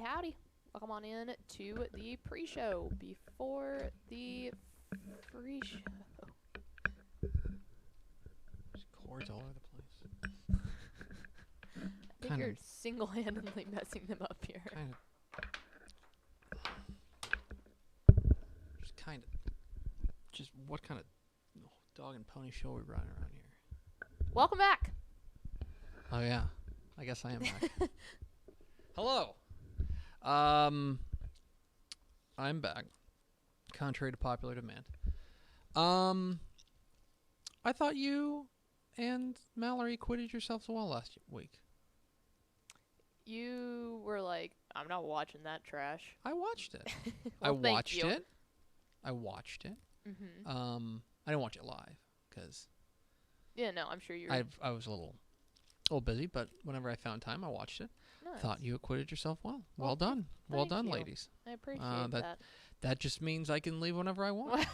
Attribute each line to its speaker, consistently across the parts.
Speaker 1: howdy. Welcome on in to the pre-show before the free show.
Speaker 2: There's cords all over the place.
Speaker 1: I think you're single-handedly messing them up here.
Speaker 2: Just what kind of dog and pony show are we running around here?
Speaker 1: Welcome back.
Speaker 2: Oh yeah, I guess I am back. Hello. I'm back, contrary to popular demand. I thought you and Mallory acquitted yourselves well last week.
Speaker 1: You were like, I'm not watching that trash.
Speaker 2: I watched it.
Speaker 1: Well,
Speaker 2: I watched
Speaker 1: thank you.
Speaker 2: it. I watched it.
Speaker 1: Mm-hmm.
Speaker 2: I didn't watch it live because
Speaker 1: Yeah, no, I'm sure you're.
Speaker 2: I was a little busy, but whenever I found time, I watched it.
Speaker 1: Nice.
Speaker 2: Thought you acquitted yourself well. Well
Speaker 1: Well,
Speaker 2: done. Well
Speaker 1: thank
Speaker 2: done,
Speaker 1: you.
Speaker 2: ladies.
Speaker 1: I appreciate that.
Speaker 2: That just means I can leave whenever I want.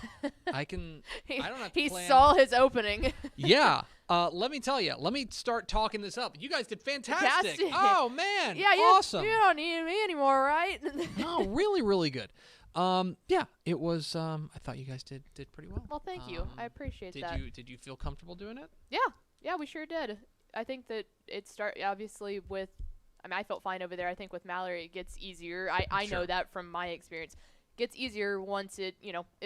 Speaker 2: I can.
Speaker 1: He,
Speaker 2: I don't have to
Speaker 1: he
Speaker 2: plan.
Speaker 1: saw his opening.
Speaker 2: Yeah. Let me tell you. Let me start talking this up. You guys did fantastic.
Speaker 1: Fantastic.
Speaker 2: Oh man.
Speaker 1: Yeah,
Speaker 2: awesome.
Speaker 1: You don't need me anymore, right?
Speaker 2: No, really, really good. Yeah, it was. I thought you guys did pretty well.
Speaker 1: Well, thank you. I appreciate that.
Speaker 2: Did you feel comfortable doing it?
Speaker 1: Yeah, we sure did. I think that obviously with, I mean, I felt fine over there. I think with Mallory it gets easier. I
Speaker 2: Sure.
Speaker 1: know that from my experience. Gets easier once it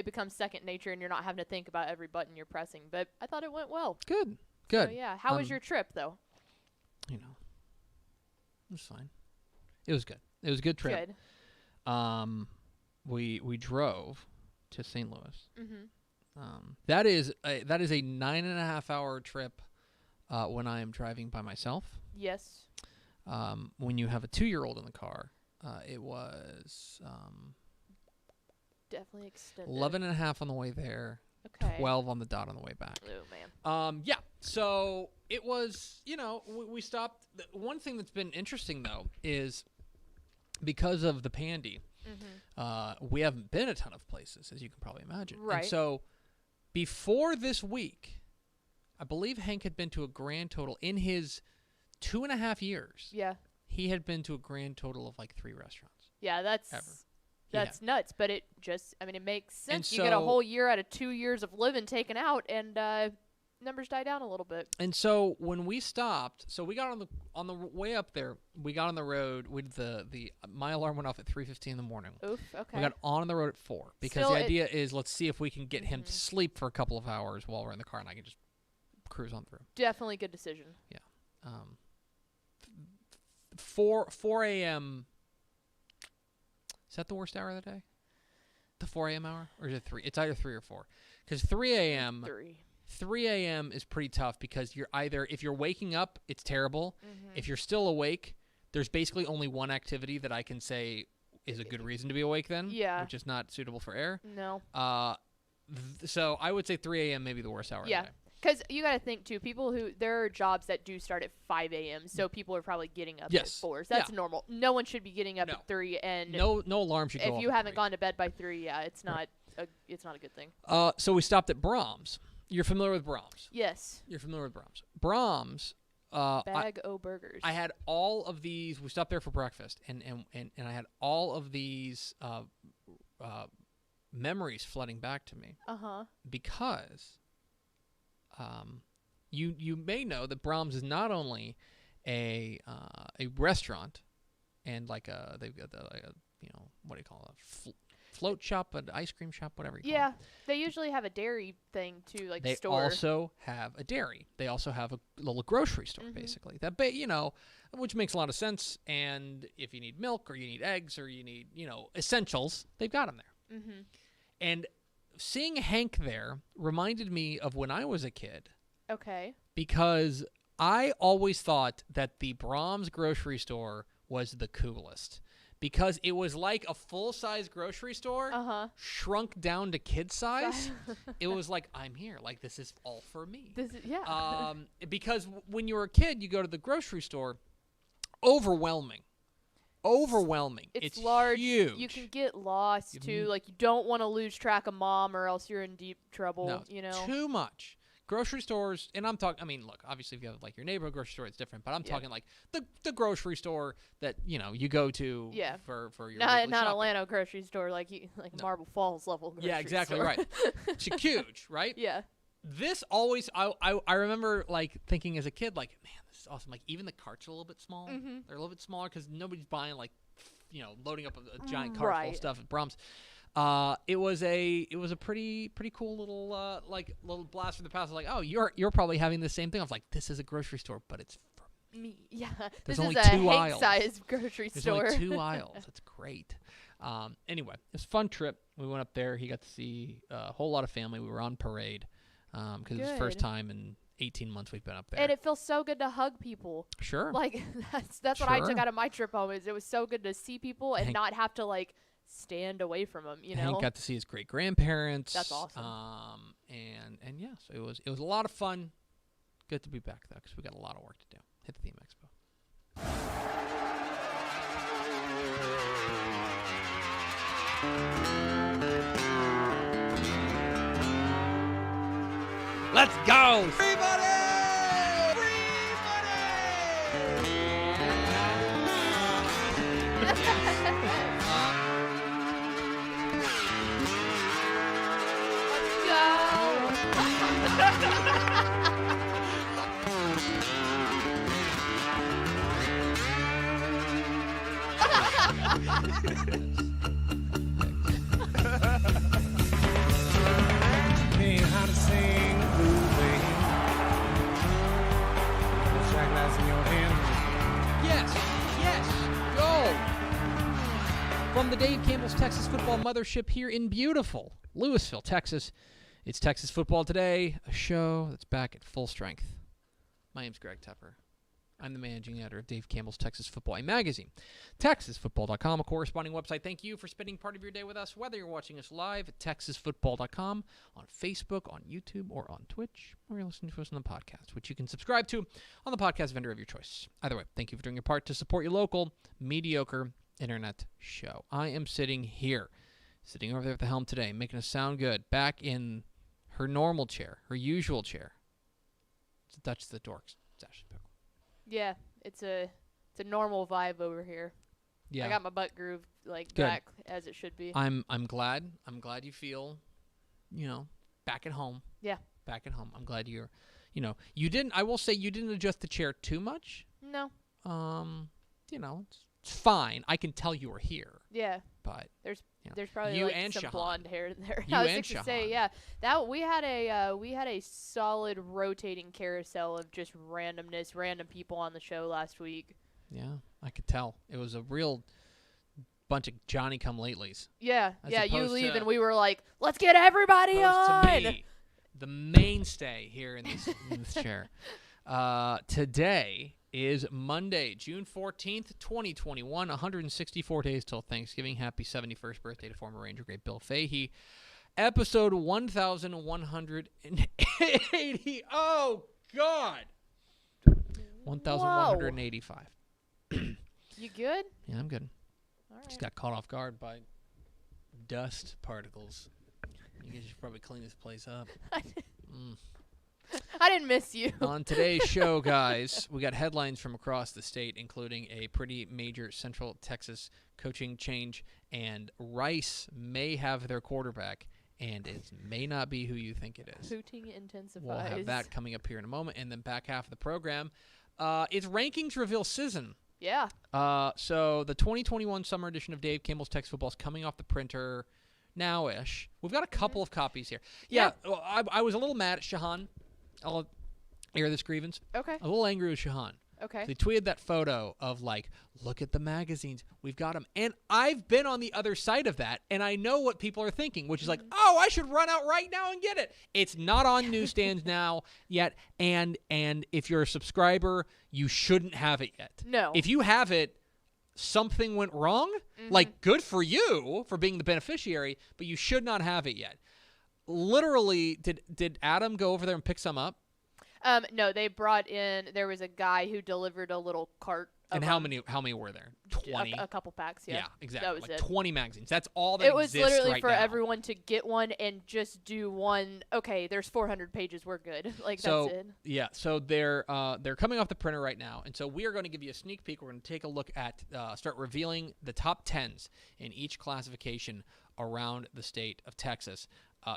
Speaker 1: becomes second nature and you're not having to think about every button you're pressing. But I thought it went well.
Speaker 2: Good.
Speaker 1: So, yeah. How was your trip though?
Speaker 2: It was fine. It was good. It was a good trip.
Speaker 1: Good.
Speaker 2: We drove to St. Louis.
Speaker 1: Mm-hmm.
Speaker 2: That is a 9.5 hour trip when I am driving by myself.
Speaker 1: Yes.
Speaker 2: When you have a 2-year-old in the car, it was
Speaker 1: Definitely extended.
Speaker 2: 11.5 on the way there,
Speaker 1: Okay.
Speaker 2: 12 on the dot on the way back.
Speaker 1: Oh man.
Speaker 2: Yeah. So it was, we stopped. One thing that's been interesting though is because of the pandy, we haven't been a ton of places, as you can probably imagine.
Speaker 1: Right.
Speaker 2: And so before this week, I believe Hank had been to a grand total in his 2.5 years.
Speaker 1: Yeah.
Speaker 2: He had been to a grand total of like 3 restaurants.
Speaker 1: Yeah, that's nuts, but it makes sense.
Speaker 2: And
Speaker 1: You get a
Speaker 2: so-
Speaker 1: whole year out of 2 years of living taken out, and numbers die down a little bit.
Speaker 2: And so when we stopped, so we got on the way up there, we got on the road with my alarm went off at 3:15 in the morning.
Speaker 1: Oof. Okay.
Speaker 2: We got on the road at 4 because
Speaker 1: Still,
Speaker 2: the idea is let's see if we can get him to sleep for a couple of hours while we're in the car and I can just cruise on through.
Speaker 1: Definitely good decision.
Speaker 2: 4 a.m. Is that the worst hour of the day? The 4 a.m. hour? Or is it 3? It's either 3 or 4. Because 3 a.m. 3 a.m. is pretty tough because you're either, if you're waking up, it's terrible. If you're still awake, there's basically only one activity that I can say is a good reason to be awake then.
Speaker 1: Yeah.
Speaker 2: Which is not suitable for air.
Speaker 1: No.
Speaker 2: So I would say 3 a.m. maybe the worst hour of the day.
Speaker 1: Because you got to think, too, there are jobs that do start at 5 a.m., so people are probably getting up at 4. So that's normal. No one should be getting up at 3. And
Speaker 2: no alarm should go off
Speaker 1: if you
Speaker 2: at
Speaker 1: haven't
Speaker 2: 3.
Speaker 1: gone to bed by 3, it's not a good thing.
Speaker 2: So we stopped at Brahms. You're familiar with Brahms?
Speaker 1: Yes.
Speaker 2: You're familiar with Brahms. Brahms.
Speaker 1: Bag o' burgers.
Speaker 2: I had all of these. We stopped there for breakfast, and I had all of these memories flooding back to me. Because you may know that Brahms is not only a restaurant, and they've got what do you call it? Float shop, an ice cream shop, whatever you call it.
Speaker 1: They usually have a dairy thing too, like
Speaker 2: they
Speaker 1: store.
Speaker 2: also have a dairy. They also have a little grocery store, basically. Which makes a lot of sense. And if you need milk or you need eggs or you need essentials, they've got them there. And seeing Hank there reminded me of when I was a kid.
Speaker 1: Okay.
Speaker 2: Because I always thought that the Brahms grocery store was the coolest. Because it was like a full-size grocery store shrunk down to kid size. It was like, I'm here. Like, this is all for me. Because when you were a kid, you go to the grocery store, overwhelming. It's
Speaker 1: large.
Speaker 2: Huge.
Speaker 1: You can get lost, too. Like, you don't want to lose track of mom or else you're in deep trouble,
Speaker 2: No, too much. grocery stores, and I'm talking, I mean, look, obviously if you have like your neighborhood grocery store, it's different, but I'm talking like the grocery store that, you go to for your
Speaker 1: not
Speaker 2: shopping.
Speaker 1: Atlanta grocery store like Marble Falls level grocery
Speaker 2: Yeah, exactly
Speaker 1: store.
Speaker 2: right. It's huge, right?
Speaker 1: Yeah.
Speaker 2: This always, I remember like thinking as a kid, like, man, this is awesome. Like even the carts are a little bit small.
Speaker 1: Mm-hmm.
Speaker 2: They're a little bit smaller because nobody's buying like, loading up a giant cart full of stuff at Brahms. It was a pretty cool little little blast from the past. Like, oh, you're probably having the same thing. I was like, this is a grocery store, but it's for me.
Speaker 1: Yeah,
Speaker 2: There's
Speaker 1: this
Speaker 2: only
Speaker 1: is a
Speaker 2: two aisles.
Speaker 1: Hank-sized grocery store.
Speaker 2: There's only 2 aisles. That's great. Anyway, it was a fun trip. We went up there. He got to see a whole lot of family. We were on parade because it was the first time in 18 months we've been up there.
Speaker 1: And it feels so good to hug people.
Speaker 2: Sure.
Speaker 1: Like that's what I took out of my trip home. Is it was so good to see people and not have to like stand away from them.
Speaker 2: Hank got to see his great grandparents.
Speaker 1: That's awesome.
Speaker 2: And yeah, so it was a lot of fun. Good to be back though, because we got a lot of work to do. Hit the theme expo. Let's go! Free money! Free
Speaker 3: How to sing the blues band. Shot glass in your hand.
Speaker 2: Yes, go! From the Dave Campbell's Texas Football Mothership here in beautiful Lewisville, Texas, it's Texas Football Today, a show that's back at full strength. My name's Greg Tepper. I'm the managing editor of Dave Campbell's Texas Football, a magazine. TexasFootball.com, a corresponding website. Thank you for spending part of your day with us, whether you're watching us live at TexasFootball.com, on Facebook, on YouTube, or on Twitch, or you're listening to us on the podcast, which you can subscribe to on the podcast vendor of your choice. Either way, thank you for doing your part to support your local, mediocre internet show. I am sitting here, sitting over there at the helm today, making us sound good, back in her normal chair, her usual chair. It's the Dutch of the Dorks. It's Ashley Pickle.
Speaker 1: Yeah, it's a normal vibe over here.
Speaker 2: Yeah.
Speaker 1: I got my butt groove
Speaker 2: Good.
Speaker 1: back as it should be.
Speaker 2: I'm glad. I'm glad you feel, back at home.
Speaker 1: Yeah.
Speaker 2: Back at home. I'm glad you're, you didn't. I will say you didn't adjust the chair too much.
Speaker 1: No.
Speaker 2: It's fine. I can tell you were here.
Speaker 1: Yeah.
Speaker 2: But
Speaker 1: there's probably
Speaker 2: you
Speaker 1: like
Speaker 2: and
Speaker 1: some
Speaker 2: Shahan.
Speaker 1: blonde hair in there.
Speaker 2: You
Speaker 1: I was
Speaker 2: and
Speaker 1: going to say, yeah, that we had a solid rotating carousel of just randomness, random people on the show last week.
Speaker 2: Yeah, I could tell. It was a real bunch of Johnny-come-latelys.
Speaker 1: Yeah, you
Speaker 2: opposed
Speaker 1: leave
Speaker 2: to-
Speaker 1: and we were like, let's get everybody on.
Speaker 2: To me, the mainstay here in this chair. Today is Monday, June 14th, 2021, 164 days till Thanksgiving. Happy 71st birthday to former Ranger great Bill Fahey. Episode 1180. Oh, God. 1185.
Speaker 1: You good?
Speaker 2: Yeah, I'm good.
Speaker 1: All right.
Speaker 2: Just got caught off guard by dust particles. You guys should probably clean this place up.
Speaker 1: I didn't miss you.
Speaker 2: On today's show, guys, we got headlines from across the state, including a pretty major Central Texas coaching change, and Rice may have their quarterback, and it may not be who you think it is.
Speaker 1: Hooting intensifies.
Speaker 2: We'll have that coming up here in a moment, and then back half of the program, it's rankings reveal season.
Speaker 1: Yeah.
Speaker 2: So the 2021 summer edition of Dave Campbell's Texas Football is coming off the printer now-ish. We've got a couple of copies here. Yeah. Well, I was a little mad at Shahan. I'll air this grievance.
Speaker 1: Okay.
Speaker 2: A little angry with Shahan.
Speaker 1: Okay.
Speaker 2: They tweeted that photo of, like, look at the magazines. We've got them. And I've been on the other side of that, and I know what people are thinking, which is like, oh, I should run out right now and get it. It's not on newsstands now yet, and if you're a subscriber, you shouldn't have it yet.
Speaker 1: No.
Speaker 2: If you have it, something went wrong. Like, good for you for being the beneficiary, but you should not have it yet. Literally, did Adam go over there and pick some up?
Speaker 1: No, they brought in, there was a guy who delivered a little cart
Speaker 2: And how many were there? 20.
Speaker 1: A couple packs. Yeah.
Speaker 2: Yeah, exactly.
Speaker 1: That was
Speaker 2: like
Speaker 1: it.
Speaker 2: 20 magazines. That's all that
Speaker 1: it was
Speaker 2: exists
Speaker 1: literally
Speaker 2: right
Speaker 1: for
Speaker 2: now.
Speaker 1: everyone to get one and just do one. Okay, there's 400 pages. We're good. Like
Speaker 2: so,
Speaker 1: that's it.
Speaker 2: Yeah. So they're coming off the printer right now, and so we are going to give you a sneak peek. We're going to take a look at start revealing the top 10s in each classification around the state of Texas.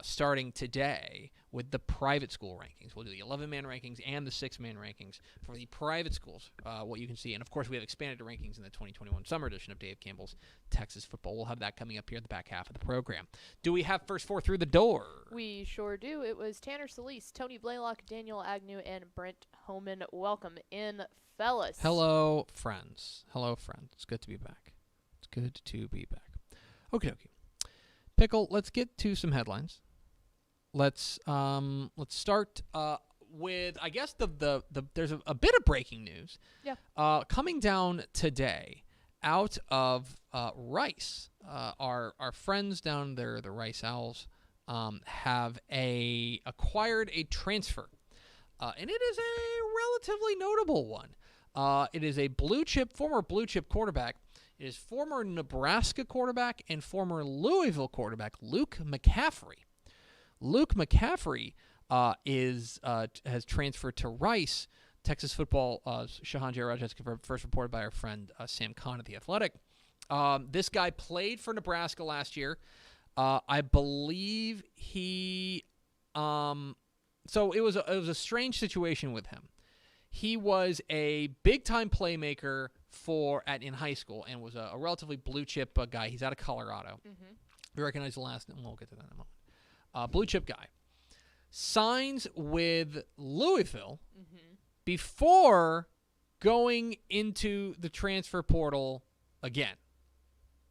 Speaker 2: Starting today with the private school rankings. We'll do the 11-man rankings and the 6-man rankings for the private schools, what you can see. And, of course, we have expanded rankings in the 2021 summer edition of Dave Campbell's Texas Football. We'll have that coming up here at the back half of the program. Do we have first four through the door?
Speaker 1: We sure do. It was Tanner Solis, Tony Blaylock, Daniel Agnew, and Brent Homan. Welcome in, fellas.
Speaker 2: Hello, friends. Hello, friends. It's good to be back. It's good to be back. Okay. Pickle, let's get to some headlines. Let's start with, I guess, there's a bit of breaking news.
Speaker 1: Yeah.
Speaker 2: Coming down today out of Rice. Our friends down there, the Rice Owls, have acquired a transfer. And it is a relatively notable one. It is a former blue chip quarterback. It is former Nebraska quarterback and former Louisville quarterback Luke McCaffrey. Luke McCaffrey has transferred to Rice. Texas football, Shahan J. has first reported by our friend Sam Kahn at The Athletic. This guy played for Nebraska last year. I believe he so it was a strange situation with him. He was a big-time playmaker in high school and was a relatively blue-chip guy. He's out of Colorado. Mm-hmm. We recognize the last name. We'll get to that in a moment. Blue-chip guy. Signs with Louisville before going into the transfer portal again.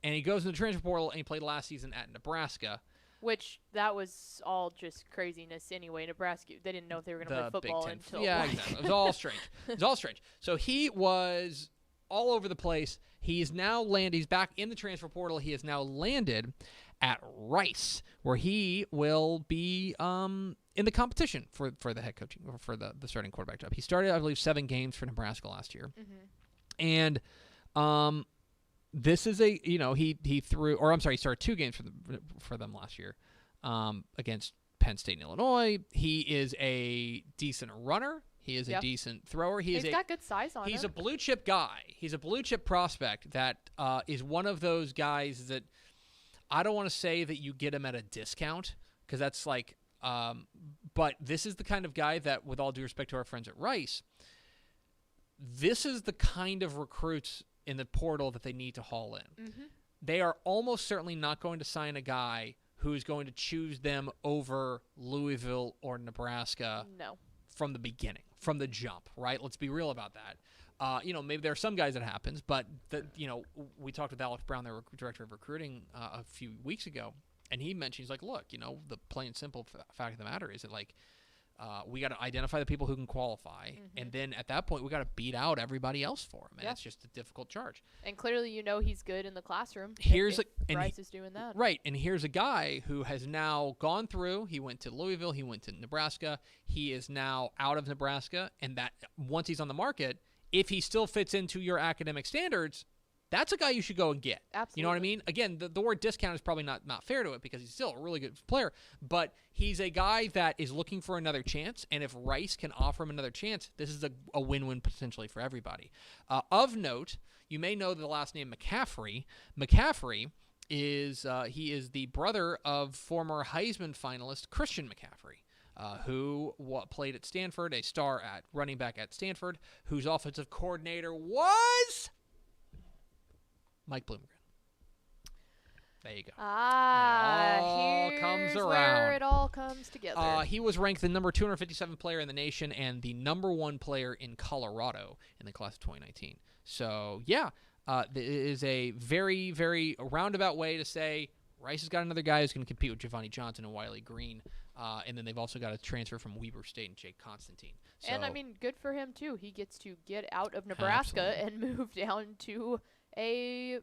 Speaker 2: And he goes in the transfer portal, and he played last season at Nebraska.
Speaker 1: Which, that was all just craziness anyway. Nebraska, they didn't know if they were going to play football until...
Speaker 2: Yeah, exactly. It was all strange. So he was all over the place. He's now landed. He's back in the transfer portal. He has now landed at Rice, where he will be in the competition for the head coaching, or for the starting quarterback job. He started, I believe, 7 games for Nebraska last year. And... this is he started 2 games for them last year against Penn State and Illinois. He is a decent runner. He is a decent thrower. He's
Speaker 1: got good size on him.
Speaker 2: He's a blue chip guy. He's a blue chip prospect that is one of those guys that I don't want to say that you get him at a discount, because that's like but this is the kind of guy that, with all due respect to our friends at Rice, this is the kind of recruits in the portal that they need to haul in. They are almost certainly not going to sign a guy who's going to choose them over Louisville or Nebraska from the beginning, from the jump, right? Let's be real about that. Maybe there are some guys that happens, but we talked with Alex Brown, their director of recruiting, a few weeks ago, and he mentioned, he's like, look, the plain and simple fact of the matter is that, like, we got to identify the people who can qualify, and then at that point, we got to beat out everybody else for him, and it's just a difficult charge.
Speaker 1: And clearly, he's good in the classroom. Rice is doing that,
Speaker 2: right? And here's a guy who has now gone through. He went to Louisville. He went to Nebraska. He is now out of Nebraska, and that once he's on the market, if he still fits into your academic standards, that's a guy you should go and get.
Speaker 1: Absolutely.
Speaker 2: You know what I mean? Again, the word discount is probably not fair to it, because he's still a really good player. But he's a guy that is looking for another chance, and if Rice can offer him another chance, this is a win-win potentially for everybody. Of note, you may know the last name McCaffrey. McCaffrey is the brother of former Heisman finalist Christian McCaffrey, who played at Stanford, a star at running back at Stanford, whose offensive coordinator was Mike Bloomgren. There you go.
Speaker 1: Here's where it all comes together.
Speaker 2: He was ranked the number 257 player in the nation and the number 1 player in Colorado in the class of 2019. So, it is a very, very roundabout way to say Rice has got another guy who's going to compete with Giovanni Johnson and Wiley Green. And then they've also got a transfer from Weber State and Jake Constantine. So,
Speaker 1: and, good for him, too. He gets to get out of Nebraska and move down to a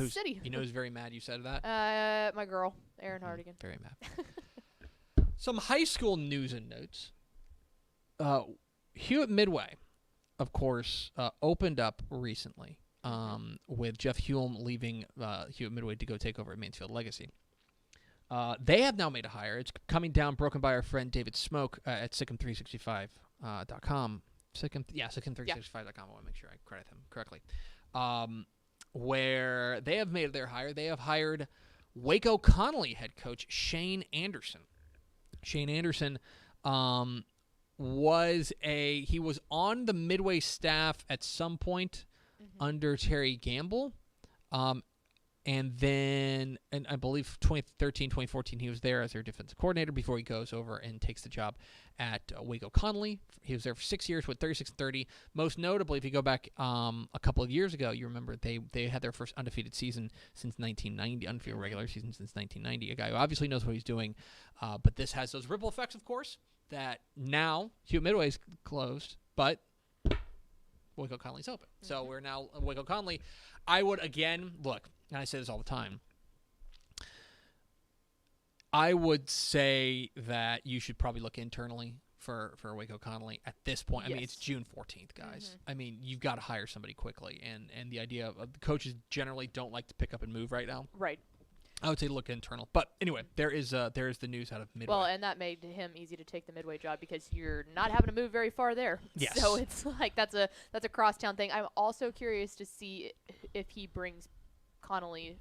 Speaker 1: city.
Speaker 2: You know who's very mad you said that?
Speaker 1: My girl, Erin Hardigan.
Speaker 2: Very mad. Some high school news and notes. Hewitt Midway of course, opened up recently with Jeff Hulme leaving Hewitt Midway to go take over at Mansfield Legacy. They have now made a hire. It's coming down, broken by our friend David Smoke at Sikkim365.com. Sikkim365.com. I want to make sure I credit him correctly. Where they have made their hire. They have hired Waco Connolly head coach Shane Anderson. Shane Anderson was on the Midway staff at some point under Terry Gamble. And then, I believe 2013, 2014, he was there as their defensive coordinator before he goes over and takes the job at Waco Connolly. He was there for 6 years with 36-30. Most notably, if you go back a couple of years ago, you remember they had their first undefeated season since 1990, undefeated regular season since 1990. A guy who obviously knows what he's doing, but this has those ripple effects, of course, that now Hewitt Midway is closed, but Waco Connolly's open. So we're now Waco Connolly. I would, again, look, and I say this all the time, I would say that you should probably look internally for Waco Connolly at this point. Yes. I mean, it's June 14th, guys. I mean, you've got to hire somebody quickly, and the idea of the coaches generally don't like to pick up and move right now.
Speaker 1: Right.
Speaker 2: I would say look internal. But anyway, there is the news out of Midway.
Speaker 1: Well, and that made him easy to take the Midway job because you're not having to move very far there.
Speaker 2: Yes.
Speaker 1: So it's like that's a crosstown thing. I'm also curious to see if he brings Connolly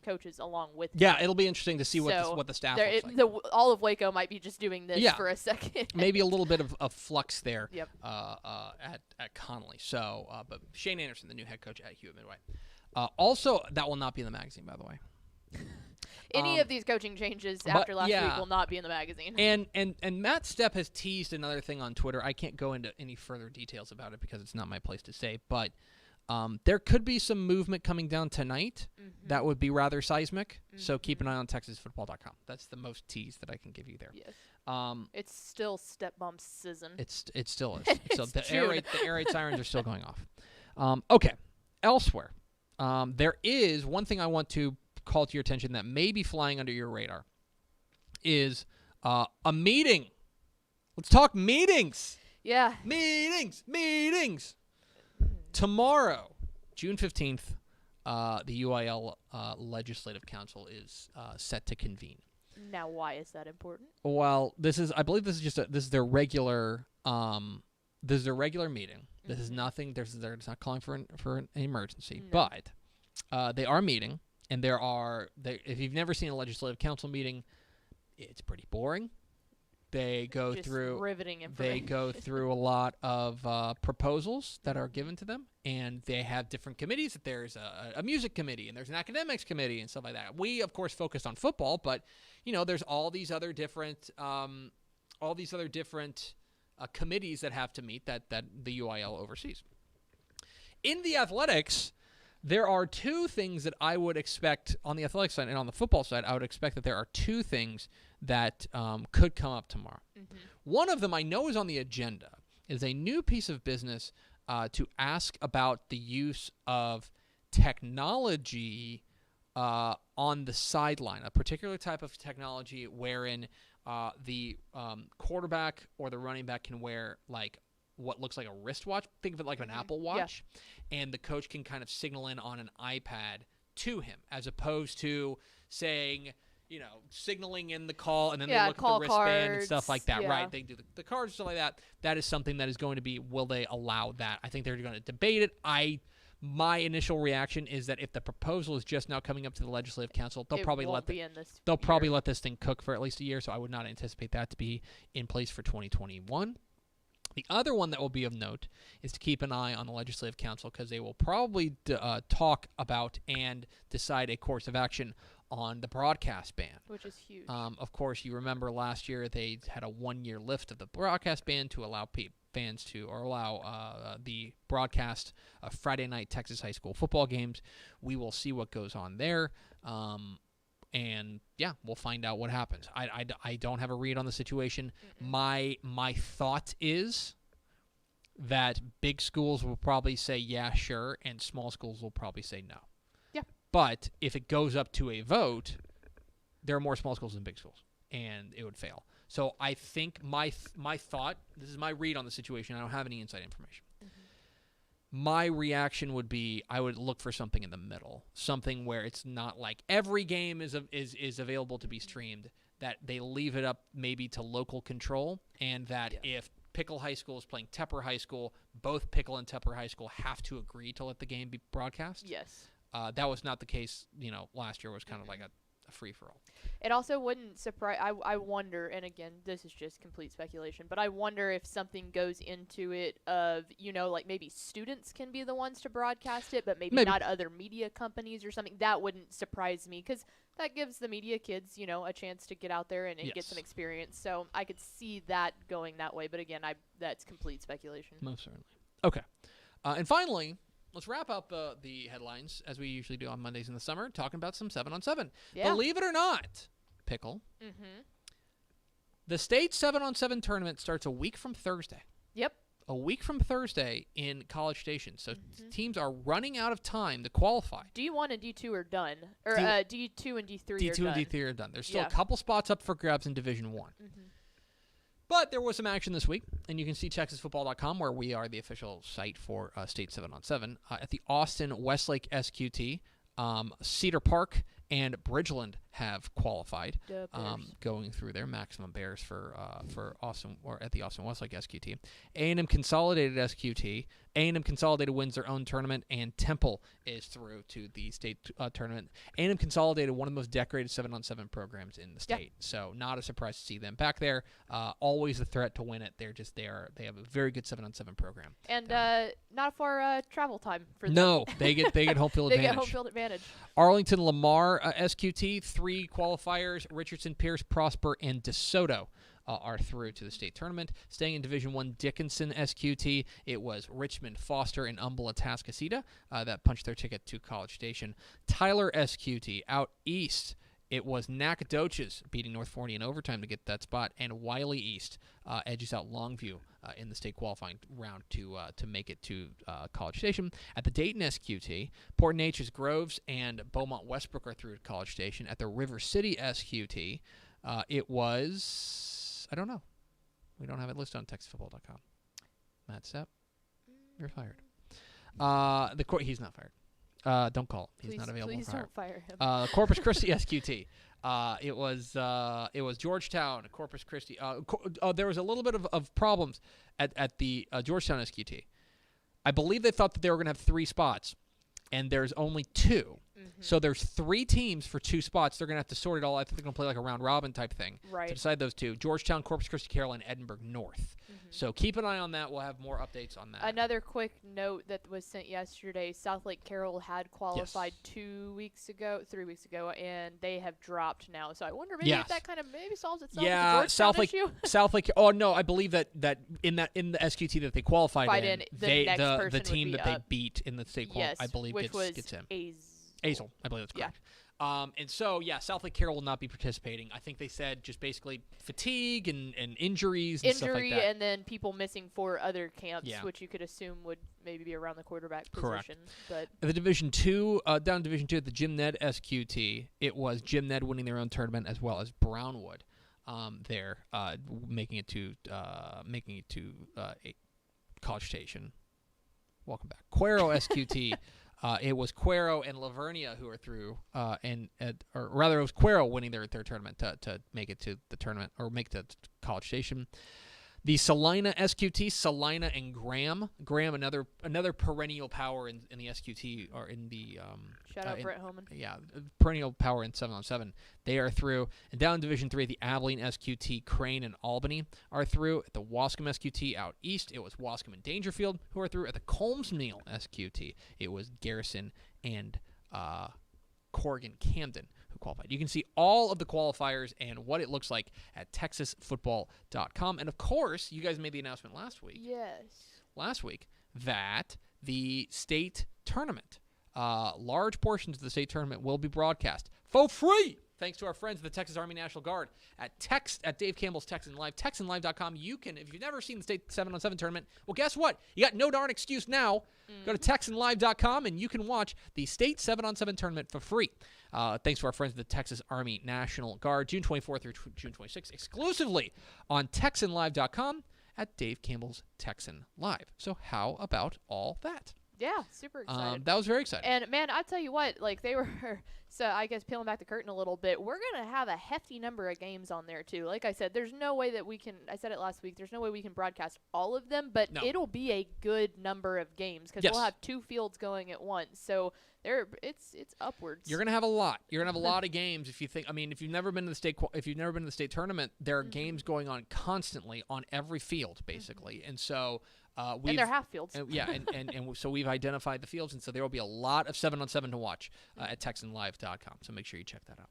Speaker 1: coaches along with him.
Speaker 2: Yeah, it'll be interesting to see what the staff looks like.
Speaker 1: All of Waco might be just doing this for a second.
Speaker 2: Maybe a little bit of flux there.
Speaker 1: Yep.
Speaker 2: At Connolly. So, but Shane Anderson, the new head coach at Hewitt Midway. Also, that will not be in the magazine, by the way.
Speaker 1: Any of these coaching changes after last week will not be in the magazine.
Speaker 2: And Matt Stepp has teased another thing on Twitter. I can't go into any further details about it because it's not my place to say, but there could be some movement coming down tonight that would be rather seismic. So keep an eye on TexasFootball.com. That's the most tease that I can give you there.
Speaker 1: Yes. It's still step bump season.
Speaker 2: It still is. So the air raid sirens are still going off. Okay. Elsewhere, there is one thing I want to call to your attention that may be flying under your radar is a meeting. Let's talk meetings.
Speaker 1: Yeah.
Speaker 2: Meetings. Tomorrow, June 15th, the UIL Legislative Council is set to convene.
Speaker 1: Now, why is that important?
Speaker 2: Well, I believe this is their regular meeting. This is nothing. They're not calling for an emergency, but they are meeting. And if you've never seen a legislative council meeting, it's pretty boring. They go through
Speaker 1: riveting information.
Speaker 2: They go through a lot of proposals that are given to them, and they have different committees. There's a music committee, and there's an academics committee, and stuff like that. We, of course, focus on football, but there's all these other different committees that have to meet that the UIL oversees. In the athletics, there are two things that I would expect on the athletic side and on the football side. I would expect that there are two things that could come up tomorrow. One of them I know is on the agenda is a new piece of business to ask about the use of technology on the sideline, a particular type of technology wherein the quarterback or the running back can wear like what looks like a wristwatch. Think of it like an Apple Watch. Yeah. And the coach can kind of signal in on an iPad to him as opposed to saying, signaling in the call and then they look at the wristband and stuff like that. Yeah. Right. They do the cards, stuff like that. That is something that is going to be, will they allow that? I think they're going to debate it. My initial reaction is that if the proposal is just now coming up to the Legislative Council, they'll probably let this thing cook for at least a year. So I would not anticipate that to be in place for 2021. The other one that will be of note is to keep an eye on the Legislative Council because they will probably talk about and decide a course of action on the broadcast ban.
Speaker 1: Which is huge.
Speaker 2: Of course, you remember last year they had a 1-year lift of the broadcast ban to allow fans to, or allow the broadcast of Friday night Texas high school football games. We will see what goes on there. And we'll find out what happens. I don't have a read on the situation. My thought is that big schools will probably say yeah, sure, and small schools will probably say no.
Speaker 1: Yeah.
Speaker 2: But if it goes up to a vote, there are more small schools than big schools, and it would fail. So I think my thought, this is my read on the situation. I don't have any inside information. my reaction would be I would look for something in the middle, something where it's not like every game is available to be streamed, that they leave it up maybe to local control, and that if Pickle High School is playing Tepper High School, both Pickle and Tepper High School have to agree to let the game be broadcast.
Speaker 1: Yes.
Speaker 2: That was not the case, last year was kind of like a free-for-all.
Speaker 1: It also wouldn't surprise. I wonder, and again, this is just complete speculation, but I wonder if something goes into it of, like maybe students can be the ones to broadcast it, but maybe not other media companies or something. That wouldn't surprise me, because that gives the media kids, a chance to get out there and get some experience. So I could see that going that way, but again, that's complete speculation.
Speaker 2: Most certainly. Okay. And finally, let's wrap up the headlines, as we usually do on Mondays in the summer, talking about some 7-on-7.
Speaker 1: Yeah.
Speaker 2: Believe it or not, Pickle, the state 7-on-7 tournament starts a week from Thursday.
Speaker 1: Yep.
Speaker 2: A week from Thursday in College Station. So teams are running out of time to qualify.
Speaker 1: D1 and D2 are done. Or D2 and D3 are done.
Speaker 2: D2 and D3 are done. There's still a couple spots up for grabs in Division 1. But there was some action this week, and you can see TexasFootball.com, where we are the official site for State 7-on-7, at the Austin Westlake SQT. Cedar Park and Bridgeland have qualified, going through their maximum bears for Austin, or at the Austin Westlake SQT. A&M Consolidated SQT. A&M Consolidated wins their own tournament, and Temple is through to the state tournament. A&M Consolidated, one of the most decorated 7-on-7 programs in the state, so not a surprise to see them back there. Always a threat to win it. They have a very good 7-on-7 program,
Speaker 1: and not far travel time for them.
Speaker 2: No, they get home field advantage.
Speaker 1: They get home field advantage.
Speaker 2: Arlington Lamar SQT, 3 qualifiers. Richardson, Pierce, Prosper, and DeSoto are through to the state tournament. Staying in Division 1, Dickinson SQT, it was Richmond, Foster, and Umballa Tascasita that punched their ticket to College Station. Tyler SQT, out east, it was Nacogdoches beating North Forney in overtime to get that spot, and Wiley East edges out Longview in the state qualifying round to make it to College Station. At the Dayton SQT, Port Neches, Groves, and Beaumont Westbrook are through to College Station. At the River City SQT, it was... I don't know. We don't have it listed on TexasFootball.com. Matt Sepp, you're fired. He's not fired. Don't call him. He's not available.
Speaker 1: Please don't fire him.
Speaker 2: Corpus Christi SQT. It was Georgetown, Corpus Christi. There was a little bit of problems at the Georgetown SQT. I believe they thought that they were going to have 3 spots, and there's only 2. So there's 3 teams for 2 spots. They're going to have to sort it all. I think they're going to play like a round-robin type thing to decide those 2. Georgetown, Corpus Christi, Carroll, Edinburgh North. So keep an eye on that. We'll have more updates on that.
Speaker 1: Another quick note that was sent yesterday, South Lake Carroll had qualified 3 weeks ago, and they have dropped now. So I wonder maybe if that kind of solves itself.
Speaker 2: Yeah,
Speaker 1: with the Georgetown issue.
Speaker 2: South Lake. Oh no, I believe that in the SQT that they qualified in, the team that they beat in the state qual, I believe gets him. Azel, I believe that's correct. And so, South Lake Carroll will not be participating. I think they said just basically fatigue and injuries and stuff like that.
Speaker 1: And then people missing for other camps, which you could assume would maybe be around the quarterback position. But
Speaker 2: the Division 2, down Division 2 at the Jim Ned SQT, it was Jim Ned winning their own tournament as well as Brownwood there, making it to College Station. Welcome back. Cuero SQT. It was Cuero and Lavernia who are through, or rather, it was Cuero winning their tournament to make it to the tournament, or make it to College Station. The Salina SQT, Salina and Graham. Graham, another perennial power in the SQT, or in the
Speaker 1: shout out Brett Holman.
Speaker 2: Yeah, perennial power in 7-on-7. They are through. And down in Division 3, the Abilene SQT, Crane and Albany are through. At the Wascom SQT out east, it was Wascom and Dangerfield who are through. At the Colmsneal SQT, it was Garrison and Corrigan Camden who qualified. You can see all of the qualifiers and what it looks like at TexasFootball.com. And of course, you guys made the announcement last week.
Speaker 1: Yes.
Speaker 2: Last week that the state tournament, large portions of the state tournament will be broadcast for free, thanks to our friends at the Texas Army National Guard at Dave Campbell's Texan Live, TexanLive.com. You can, if you've never seen the state 7-on-7 tournament, well, guess what? You got no darn excuse now. Go to TexanLive.com and you can watch the state 7-on-7 tournament for free. Thanks to our friends at the Texas Army National Guard, June 24th through June 26th, exclusively on TexanLive.com at Dave Campbell's Texan Live. So how about all that?
Speaker 1: Yeah, super excited.
Speaker 2: That was very exciting.
Speaker 1: And, man, I tell you what, like, they were – so I guess peeling back the curtain a little bit, we're going to have a hefty number of games on there, too. Like I said, there's no way that we can – I said it last week. There's no way we can broadcast all of them, but it'll be a good number of games because we'll have 2 fields going at once. So – it's upwards.
Speaker 2: You're gonna have a lot. You're gonna have a lot of games if you think. I mean, if you've never been to the state tournament, there are games going on constantly on every field, basically. And so
Speaker 1: and they're half fields.
Speaker 2: And so we've identified the fields, and so there will be a lot of 7-on-7 to watch at TexanLive.com. So make sure you check that out.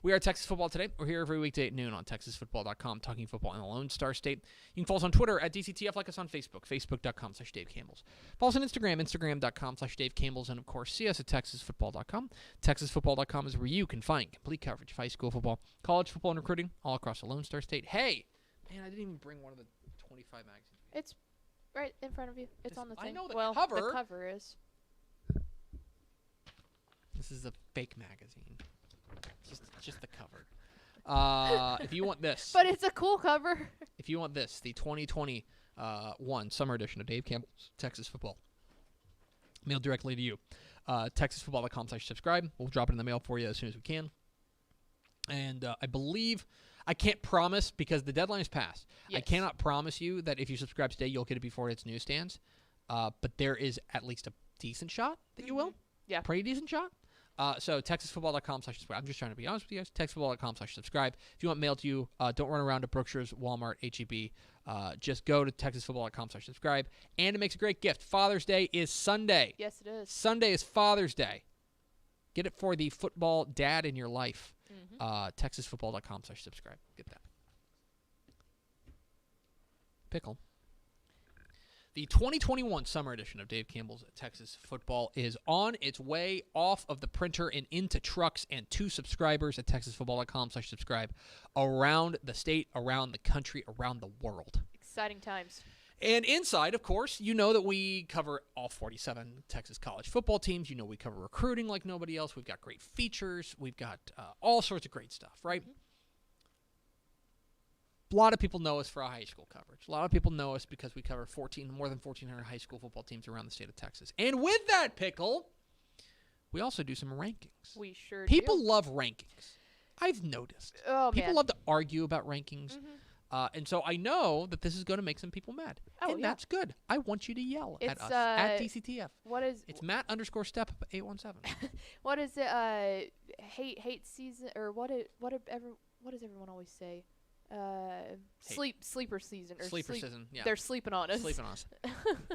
Speaker 2: We are Texas Football Today. We're here every weekday at noon on TexasFootball.com, talking football in the Lone Star State. You can follow us on Twitter at DCTF, like us on Facebook, Facebook.com/Dave Campbells. Follow us on Instagram, Instagram.com/Dave Campbells, and of course, see us at TexasFootball.com. TexasFootball.com is where you can find complete coverage of high school football, college football, and recruiting all across the Lone Star State. Hey, man, I didn't even bring one of the 25 magazines.
Speaker 1: It's right in front of you. It's on the thing.
Speaker 2: I know the
Speaker 1: cover. The cover is.
Speaker 2: This is a fake magazine. Just the cover. If you want this.
Speaker 1: But it's a cool cover.
Speaker 2: If you want this, the 2021 summer edition of Dave Campbell's Texas Football, mailed directly to you. TexasFootball.com/subscribe. We'll drop it in the mail for you as soon as we can. And I believe, I can't promise because the deadline is passed. Yes. I cannot promise you that if you subscribe today, you'll get it before its newsstands. But there is at least a decent shot that you will.
Speaker 1: Yeah.
Speaker 2: Pretty decent shot. So TexasFootball.com/subscribe. I'm just trying to be honest with you guys. TexasFootball.com/subscribe. If you want mail to you, don't run around to Brookshire's, Walmart, HEB. Just go to TexasFootball.com/subscribe. And it makes a great gift. Father's Day is Sunday.
Speaker 1: Yes, it is.
Speaker 2: Sunday is Father's Day. Get it for the football dad in your life. TexasFootball.com/subscribe. Get that. Pickle. The 2021 summer edition of Dave Campbell's Texas Football is on its way off of the printer and into trucks and to subscribers at TexasFootball.com/subscribe around the state, around the country, around the world.
Speaker 1: Exciting times.
Speaker 2: And inside, of course, you know that we cover all 47 Texas college football teams. You know we cover recruiting like nobody else. We've got great features. We've got all sorts of great stuff, right? A lot of people know us for our high school coverage. A lot of people know us because we cover more than 1,400 high school football teams around the state of Texas. And with that, Pickle, we also do some rankings.
Speaker 1: We sure
Speaker 2: People
Speaker 1: do.
Speaker 2: love rankings. I've noticed.
Speaker 1: Oh,
Speaker 2: people
Speaker 1: man.
Speaker 2: love to argue about rankings. And so I know that this is going to make some people mad. And that's good. I want you to yell at us at DCTF. It's Matt_Step 817.
Speaker 1: What is it? Hate season, or what does everyone always say? Sleeper season. Or
Speaker 2: sleeper season, yeah.
Speaker 1: They're sleeping on us.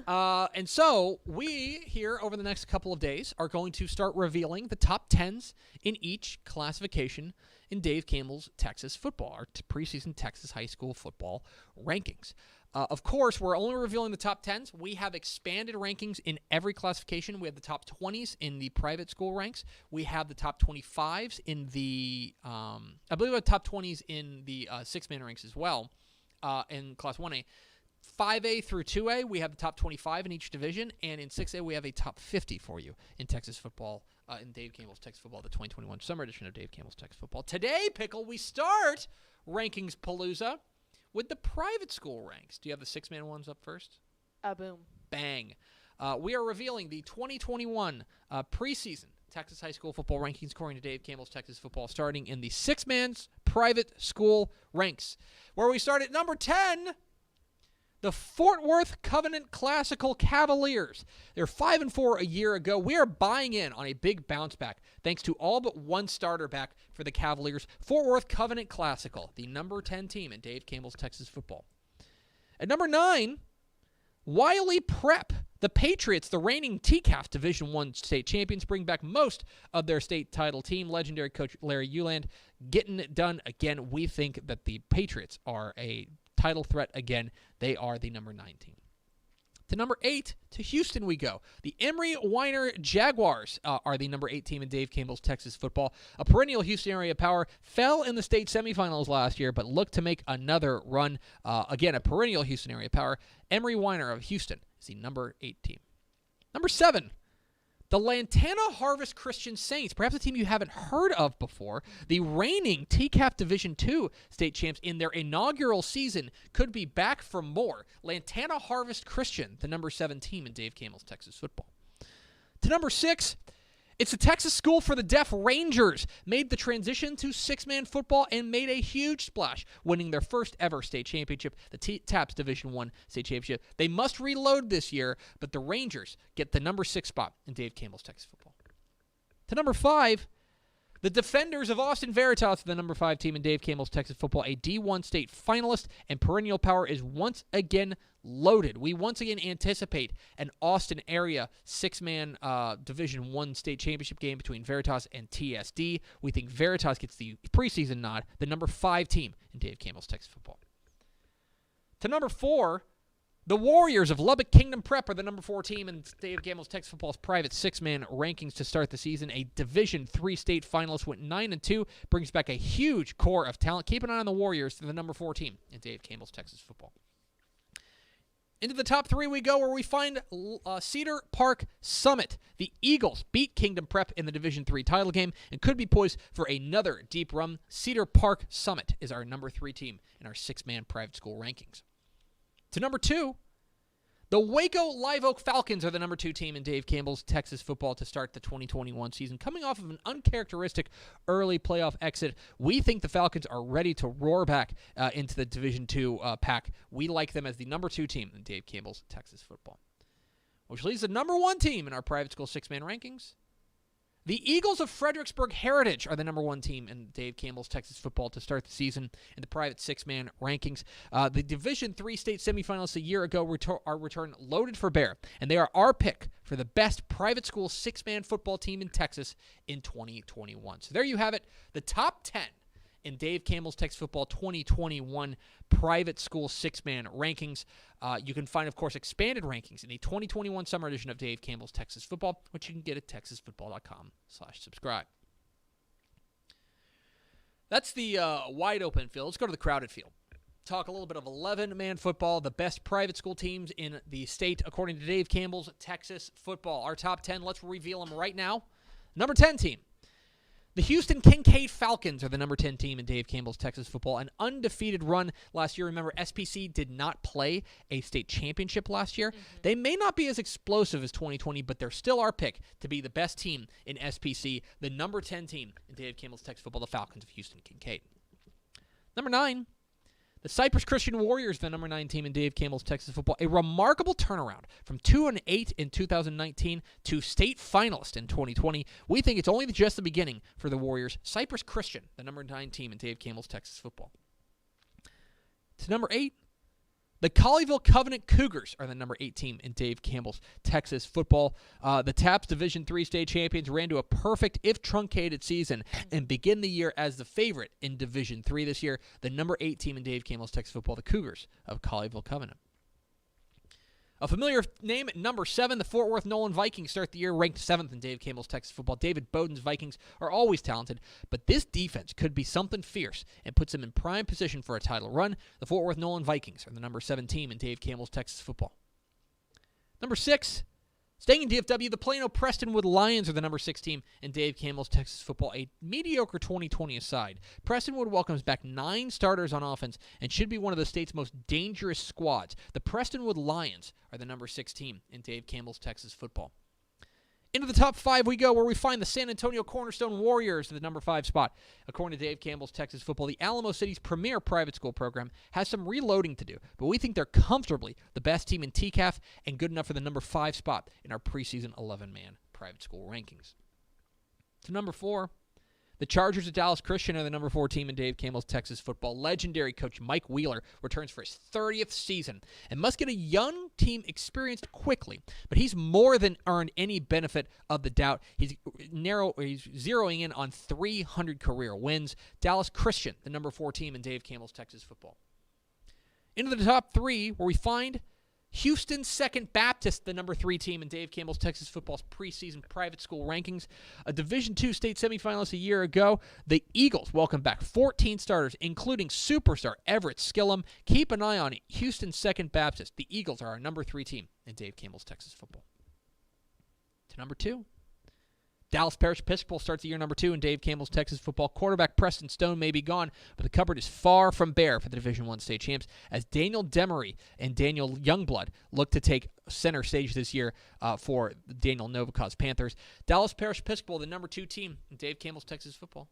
Speaker 2: And so we here over the next couple of days are going to start revealing the top 10s in each classification in Dave Campbell's Texas Football, our preseason Texas high school football rankings. Of course, we're only revealing the top 10s. We have expanded rankings in every classification. We have the top 20s in the private school ranks. We have the top 25s in the, I believe we have top 20s in the six-man ranks as well in Class 1A. 5A through 2A, we have the top 25 in each division. And in 6A, we have a top 50 for you in Texas football, in Dave Campbell's Texas Football, the 2021 summer edition of Dave Campbell's Texas Football. Today, Pickle, we start Rankings Palooza with the private school ranks. Do you have the six-man ones up first?
Speaker 1: Boom.
Speaker 2: Bang. We are revealing the 2021 preseason Texas high school football rankings according to Dave Campbell's Texas Football, starting in the six-man's private school ranks, where we start at number 10, the Fort Worth Covenant Classical Cavaliers. They're 5-4 a year ago. We are buying in on a big bounce back thanks to all but one starter back for the Cavaliers. Fort Worth Covenant Classical, the number 10 team in Dave Campbell's Texas Football. At number 9, Wiley Prep. The Patriots, the reigning TCAF Division I state champions, bring back most of their state title team. Legendary coach Larry Uland getting it done again. We think that the Patriots are a title threat again. They are the number 9 team. To number 8, to Houston we go. The Emery Weiner Jaguars are the number 8 team in Dave Campbell's Texas Football. A perennial Houston area power, fell in the state semifinals last year, but looked to make another run. Again, a perennial Houston area power. Emery Weiner of Houston is the number 8 team. Number 7, the Lantana Harvest Christian Saints, perhaps a team you haven't heard of before. The reigning TCAF Division II state champs in their inaugural season could be back for more. Lantana Harvest Christian, the number 7 team in Dave Campbell's Texas Football. To number 6, it's the Texas School for the Deaf Rangers. Made the transition to six-man football and made a huge splash, winning their first ever state championship, the TAPS Division I state championship. They must reload this year, but the Rangers get the number 6 spot in Dave Campbell's Texas football. To number 5, the Defenders of Austin Veritas are the number 5 team in Dave Campbell's Texas football, a D1 state finalist, and perennial power is once again loaded. We once again anticipate an Austin area six-man Division I state championship game between Veritas and TSD. We think Veritas gets the preseason nod, the number 5 team in Dave Campbell's Texas football. To number 4, the Warriors of Lubbock Kingdom Prep are the number 4 team in Dave Campbell's Texas football's private six-man rankings to start the season. A Division III state finalist, went 9-2, brings back a huge core of talent. Keep an eye on the Warriors, the number 4 team in Dave Campbell's Texas football. Into the top 3 we go, where we find Cedar Park Summit. The Eagles beat Kingdom Prep in the Division III title game and could be poised for another deep run. Cedar Park Summit is our number 3 team in our six-man private school rankings. To number 2, the Waco Live Oak Falcons are the number 2 team in Dave Campbell's Texas football to start the 2021 season. Coming off of an uncharacteristic early playoff exit, we think the Falcons are ready to roar back into the Division II pack. We like them as the number 2 team in Dave Campbell's Texas football. Which leaves the number 1 team in our private school six-man rankings. The Eagles of Fredericksburg Heritage are the number 1 team in Dave Campbell's Texas football to start the season in the private six-man rankings. The Division III state semifinalists a year ago are returned loaded for bear, and they are our pick for the best private school six-man football team in Texas in 2021. So there you have it, the top 10 in Dave Campbell's Texas football 2021 private school six-man rankings. You can find, of course, expanded rankings in the 2021 summer edition of Dave Campbell's Texas football, which you can get at texasfootball.com/subscribe. That's the wide open field. Let's go to the crowded field. Talk a little bit of 11-man football, the best private school teams in the state, according to Dave Campbell's Texas football. Our top 10, let's reveal them right now. Number 10 team. The Houston Kincaid Falcons are the number 10 team in Dave Campbell's Texas football. An undefeated run last year. Remember, SPC did not play a state championship last year. Mm-hmm. They may not be as explosive as 2020, but they're still our pick to be the best team in SPC, the number 10 team in Dave Campbell's Texas football, the Falcons of Houston Kincaid. Number 9, the Cypress Christian Warriors, the number 9 team in Dave Campbell's Texas football. A remarkable turnaround from 2-8 in 2019 to state finalist in 2020. We think it's only just the beginning for the Warriors. Cypress Christian, the number 9 team in Dave Campbell's Texas football. To number 8, the Colleyville Covenant Cougars are the number 8 team in Dave Campbell's Texas football. The TAPS Division III state champions ran to a perfect, if truncated, season and begin the year as the favorite in Division III this year. The number 8 team in Dave Campbell's Texas football, the Cougars of Colleyville Covenant. A familiar name at number 7, the Fort Worth Nolan Vikings start the year ranked 7th in Dave Campbell's Texas football. David Bowden's Vikings are always talented, but this defense could be something fierce and puts them in prime position for a title run. The Fort Worth Nolan Vikings are the number 7 team in Dave Campbell's Texas football. Number 6, staying in DFW, the Plano Prestonwood Lions are the number 6 team in Dave Campbell's Texas football. A mediocre 2020 aside, Prestonwood welcomes back 9 starters on offense and should be one of the state's most dangerous squads. The Prestonwood Lions are the number 6 team in Dave Campbell's Texas football. Into the top 5 we go, where we find the San Antonio Cornerstone Warriors at the number 5 spot. According to Dave Campbell's Texas football, the Alamo City's premier private school program has some reloading to do, but we think they're comfortably the best team in TCAF and good enough for the number 5 spot in our preseason 11-man private school rankings. To number 4, the Chargers of Dallas Christian are the number 4 team in Dave Campbell's Texas football. Legendary coach Mike Wheeler returns for his 30th season and must get a young team experienced quickly, but he's more than earned any benefit of the doubt. He's zeroing in on 300 career wins. Dallas Christian, the number 4 team in Dave Campbell's Texas football. Into the top 3, where we find Houston Second Baptist, the number 3 team in Dave Campbell's Texas football's preseason private school rankings. A Division II state semifinalist a year ago, the Eagles welcome back 14 starters, including superstar Everett Skillum. Keep an eye on it. Houston Second Baptist. The Eagles are our number 3 team in Dave Campbell's Texas football. To number 2, Dallas Parish Episcopal starts the year number 2 in Dave Campbell's Texas football. Quarterback Preston Stone may be gone, but the cupboard is far from bare for the Division I state champs as Daniel Demery and Daniel Youngblood look to take center stage this year for Daniel Novikov's Panthers. Dallas Parish Episcopal, the number 2 team in Dave Campbell's Texas football.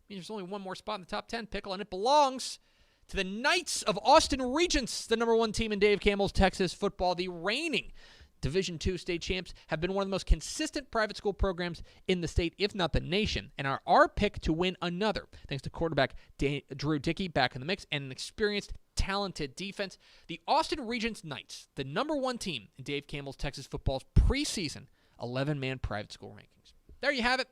Speaker 2: Means there's only one more spot in the top 10, Pickle, and it belongs to the Knights of Austin Regents, the number 1 team in Dave Campbell's Texas football. The reigning Division II state champs have been one of the most consistent private school programs in the state, if not the nation, and are our pick to win another, thanks to quarterback Drew Dickey back in the mix and an experienced, talented defense. The Austin Regents Knights, the number 1 team in Dave Campbell's Texas football's preseason 11-man private school rankings. There you have it,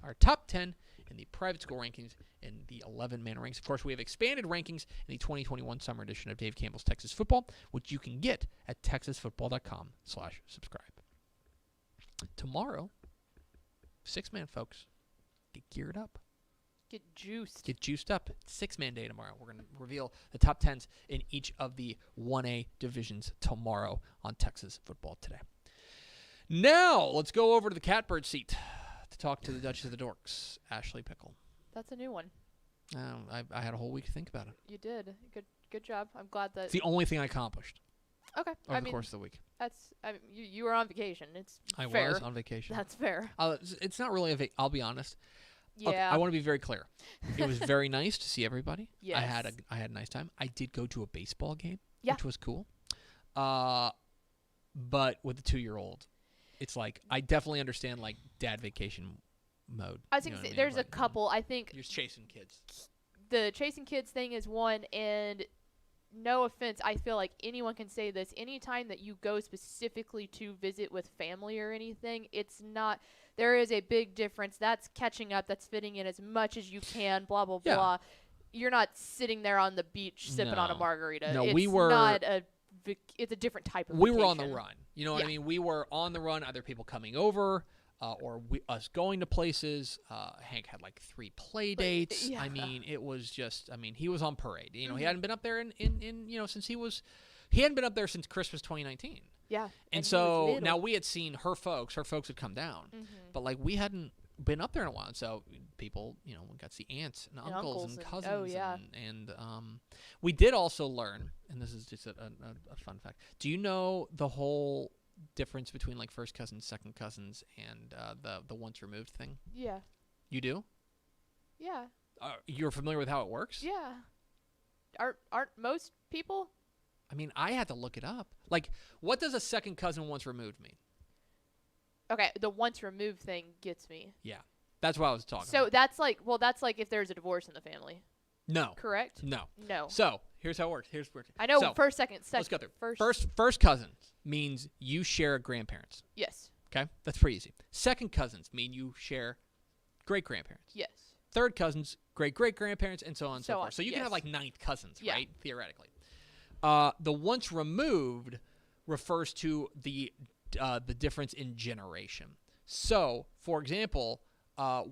Speaker 2: our top 10 in the private school rankings in the 11-man ranks. Of course, we have expanded rankings in the 2021 summer edition of Dave Campbell's Texas Football, which you can get at texasfootball.com/subscribe. Tomorrow, 6-man folks, get geared up.
Speaker 1: Get juiced.
Speaker 2: Get juiced up. 6-man day tomorrow. We're going to reveal the top 10s in each of the 1A divisions tomorrow on Texas Football Today. Now, let's go over to the catbird seat to talk to the Duchess of the Dorks, Ashley Pickle.
Speaker 1: That's a new one.
Speaker 2: I had a whole week to think about it.
Speaker 1: You did. Good job. I'm glad that.
Speaker 2: It's the only thing I accomplished
Speaker 1: Okay.
Speaker 2: over the course of the week.
Speaker 1: You were on vacation. It's
Speaker 2: I
Speaker 1: fair.
Speaker 2: was on vacation.
Speaker 1: That's fair.
Speaker 2: It's not really I'll be honest.
Speaker 1: Yeah.
Speaker 2: Okay, I want to be very clear. It was very nice to see everybody.
Speaker 1: Yes.
Speaker 2: I had a nice time. I did go to a baseball game,
Speaker 1: Yeah.
Speaker 2: which was cool. But with the 2-year-old, it's like I definitely understand like dad vacation mode.
Speaker 1: I think there's a couple. I think
Speaker 2: you're chasing kids.
Speaker 1: The chasing kids thing is one, and no offense, I feel like anyone can say this. Anytime that you go specifically to visit with family or anything, it's not. There is a big difference. That's catching up. That's fitting in as much as you can. Blah blah
Speaker 2: Yeah.
Speaker 1: blah. You're not sitting there on the beach sipping on a margarita.
Speaker 2: No,
Speaker 1: it's
Speaker 2: we were.
Speaker 1: Not a. It's a different type of.
Speaker 2: We
Speaker 1: vacation.
Speaker 2: were on the run. You know what I mean? We were on the run. Either people coming over. Or us going to places. Hank had like 3 play dates.
Speaker 1: Yeah.
Speaker 2: I mean, it was just. I mean, he was on parade. You know, he hadn't been up there in since he hadn't been up there since Christmas 2019.
Speaker 1: Yeah.
Speaker 2: And so now we had seen her folks. Her folks had come down, but like we hadn't been up there in a while. And so people, we got to see aunts and uncles and cousins.
Speaker 1: Oh yeah.
Speaker 2: And we did also learn, and this is just a fun fact. Do you know the whole difference between like first cousins, second cousins, and the once removed thing?
Speaker 1: Yeah.
Speaker 2: You do?
Speaker 1: Yeah.
Speaker 2: You're familiar with how it works?
Speaker 1: Yeah. Aren't most people?
Speaker 2: I mean, I had to look it up. Like, what does a second cousin once removed mean?
Speaker 1: Okay, the once removed thing gets me.
Speaker 2: Yeah, that's what I was talking
Speaker 1: So
Speaker 2: about.
Speaker 1: that's like if there's a divorce in the family.
Speaker 2: No.
Speaker 1: Correct?
Speaker 2: No.
Speaker 1: No.
Speaker 2: So here's how it works.
Speaker 1: I know.
Speaker 2: So,
Speaker 1: first, second.
Speaker 2: let's go through.
Speaker 1: First.
Speaker 2: First cousins means you share grandparents.
Speaker 1: Yes.
Speaker 2: Okay, that's pretty easy. Second cousins mean you share great grandparents.
Speaker 1: Yes.
Speaker 2: Third cousins, great great grandparents, and so on and so forth. So you can
Speaker 1: yes.
Speaker 2: have like ninth cousins,
Speaker 1: Yeah.
Speaker 2: right? Theoretically. The once removed refers to the difference in generation. So, for example,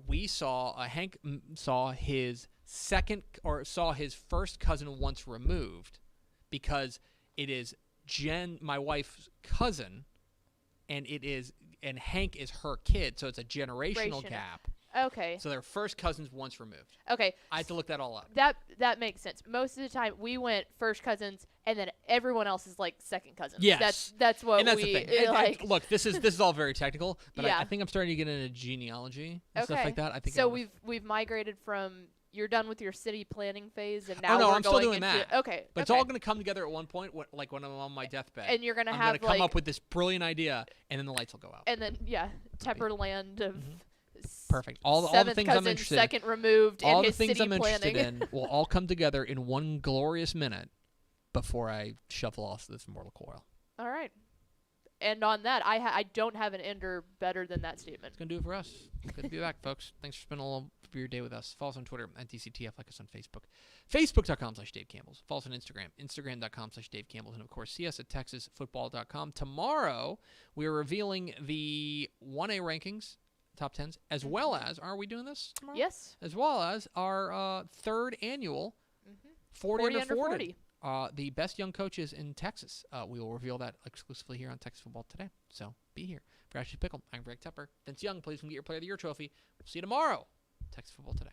Speaker 2: we saw Hank saw his first cousin once removed because it is my wife's cousin, and Hank is her kid, so it's a generational gap.
Speaker 1: Okay.
Speaker 2: So they're first cousins once removed.
Speaker 1: Okay.
Speaker 2: I had to look that all up.
Speaker 1: That makes sense. Most of the time, we went first cousins, and then everyone else is like second cousins.
Speaker 2: Yes.
Speaker 1: That's what
Speaker 2: and that's
Speaker 1: we
Speaker 2: the thing.
Speaker 1: like.
Speaker 2: Look, this is all very technical, but
Speaker 1: Yeah.
Speaker 2: I think I'm starting to get into genealogy and stuff like that. I think
Speaker 1: so. We've migrated from you're done with your city planning phase, and now
Speaker 2: no,
Speaker 1: we're
Speaker 2: I'm still
Speaker 1: going
Speaker 2: doing
Speaker 1: into,
Speaker 2: that.
Speaker 1: Okay.
Speaker 2: But it's all going to come together at one point, when I'm on my deathbed.
Speaker 1: And you're going to
Speaker 2: I'm
Speaker 1: have
Speaker 2: come up with this brilliant idea, and then the lights will go out.
Speaker 1: And then Tepperland of.
Speaker 2: Perfect. All the things
Speaker 1: cousin,
Speaker 2: I'm interested
Speaker 1: second removed,
Speaker 2: all
Speaker 1: in
Speaker 2: the
Speaker 1: his
Speaker 2: things
Speaker 1: city
Speaker 2: I'm interested
Speaker 1: planning.
Speaker 2: in will all come together in one glorious minute before I shuffle off this mortal coil.
Speaker 1: All right. And on that, I don't have an ender better than that statement.
Speaker 2: It's going to do it for us. Good to be back, folks. Thanks for spending a little of your day with us. Follow us on Twitter at DCTF. Like us on Facebook. Facebook.com/Dave Campbell's. Follow us on Instagram. Instagram.com/Dave Campbell's. And, of course, see us at TexasFootball.com. Tomorrow, we are revealing the 1A rankings, top 10s, as well as, are we doing this tomorrow?
Speaker 1: Yes.
Speaker 2: As well as our third annual 40 under 40. the best young coaches in Texas. We will reveal that exclusively here on Texas Football Today. So be here. For Ashley Pickle, I'm Greg Tepper. Vince Young, please come get your Player of the Year trophy. We'll see you tomorrow. Texas Football Today.